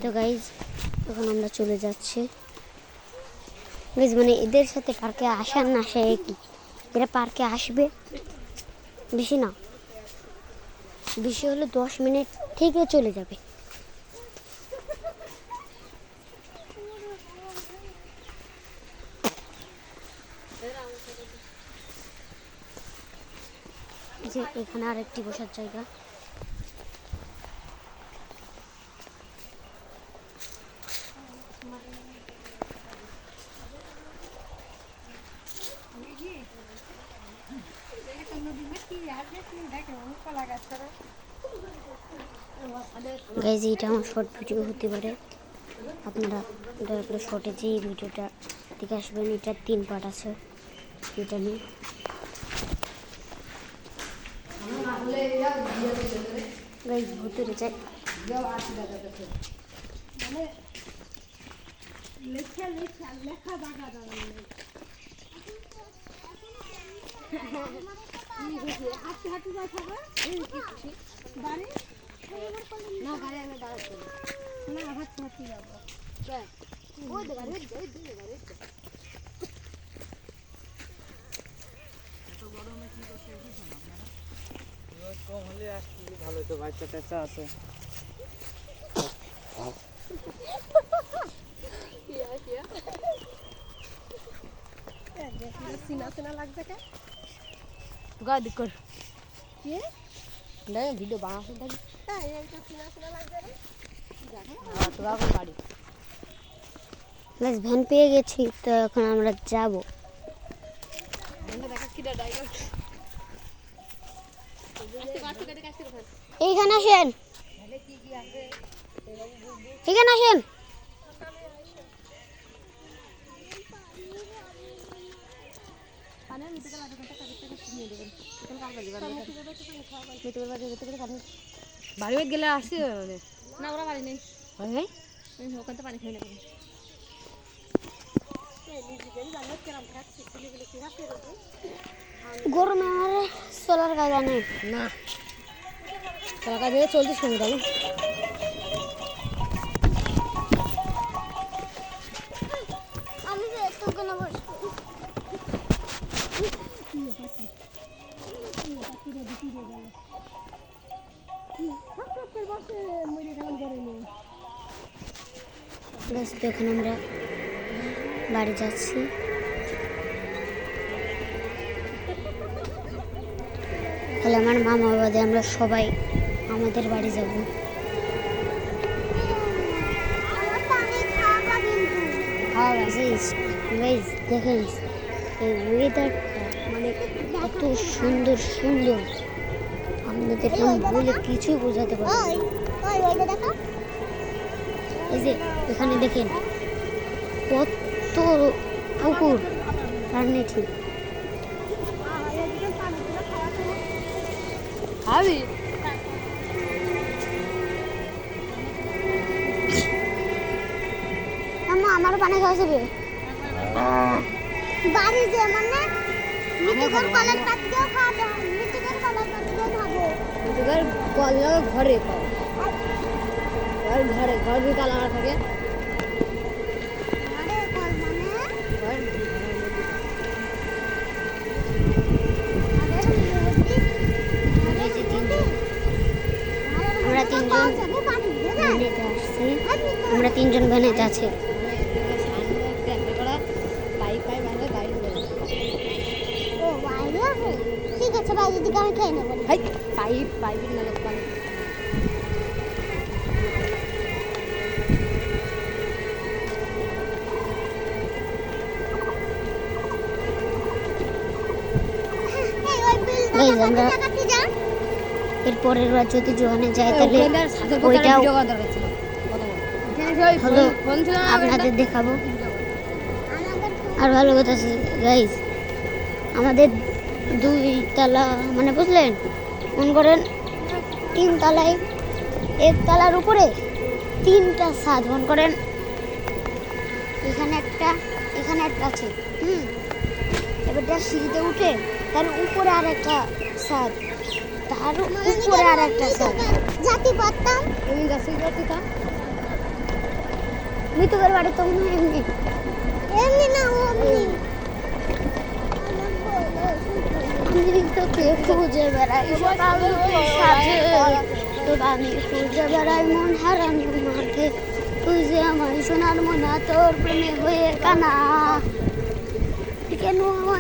তো গাইজ এখন আমরা চলে যাচ্ছি গাইজ, মানে এদের সাথে পার্কে আসার না সে কি, এরা পার্কে আসবে বেশি না, বেশি হলে 10 মিনিট থেকে চলে যাবে। যে এখানে আরেকটি বসার জায়গা। গাইজ এটা আমার শর্ট ভিডিও হতে পারে, আপনারা দয়া করে শর্টে যে ভিডিওটা দেখে আসবেন। এটার 3 পার্ট আছে, এটা নিয়ে গাইজ ভিতরে যাই। কম হলে আসলে ভালো তো, বাচ্চা টাচ্চা আছে। ভিডিও বানাতে থাকি ভ্যান পেয়ে গেছি, তো এখন আমরা যাবো। এইখানে আসেন, এখানে আসেন। বাড়ি গেলে আসি না, ওরা বাড়ি নেই, ওখান থেকে পানি খেয়ে নেবে। গরমে আমার সোলার গাছ নেই না, টাকা দিয়ে চলতে শুনে গেল। আমি তো কেন বসবো। এখন আমরা বাড়ি যাচ্ছি। তাহলে আমার মামা বাদে আমরা সবাই আমাদের বাড়ি যাব। দেখেন এই ওয়েদারটা, মানে এত সুন্দর সুন্দর, আপনাদের বলে কিছু বোঝাতে পারবো না। এই যে এখানে দেখেন কত পুকুর, আর নেই ঠিক আমারও পানি খাওয়া যাবে বাড়ি যে, মানে মিঠুঘর কলার পাতি দিয়েও খাওয়াতে হয়, মিঠুঘর কলার পাতি দিয়ে খাবো। মিঠুঘর কলা ঘরে খাও, ঘরে ঘর দুই তালা থাকে। আমরা 3 জন ভ্যানে যাচ্ছি। ঠিক আছে ভাই, দিদিকে আমি খেয়ে নেবো। পাইপ না লোক পানি। আমরা এরপরের বার যদি জোয়ানে যাই তাহলে ওইটাও আপনাদের দেখাবো। আর ভালো কথা আছে গাইজ, আমাদের 2 তলা, মানে বুঝলেন, মনে করেন 3 তলায়, 1 তলার উপরে 3টা ছাদ, মনে করেন এখানে একটা আছে, এবার সিঁড়িতে উঠে তার উপরে আর একটা ছাদ, তার উপরে আর একটা ছাদ। জাতি পারতাম, আমি যাচ্ছি মিতুকের বাড়ি তো মনে হয় এমনি এমনি না অমনি আমি তোকে খুঁজে বেড়াই সকাল সাজে তোর আমি খুঁজে বেড়াই মন হারানো মাঠে তুই যে আমার সোনার মনা তোর প্রেমে হয়ে কানা কেন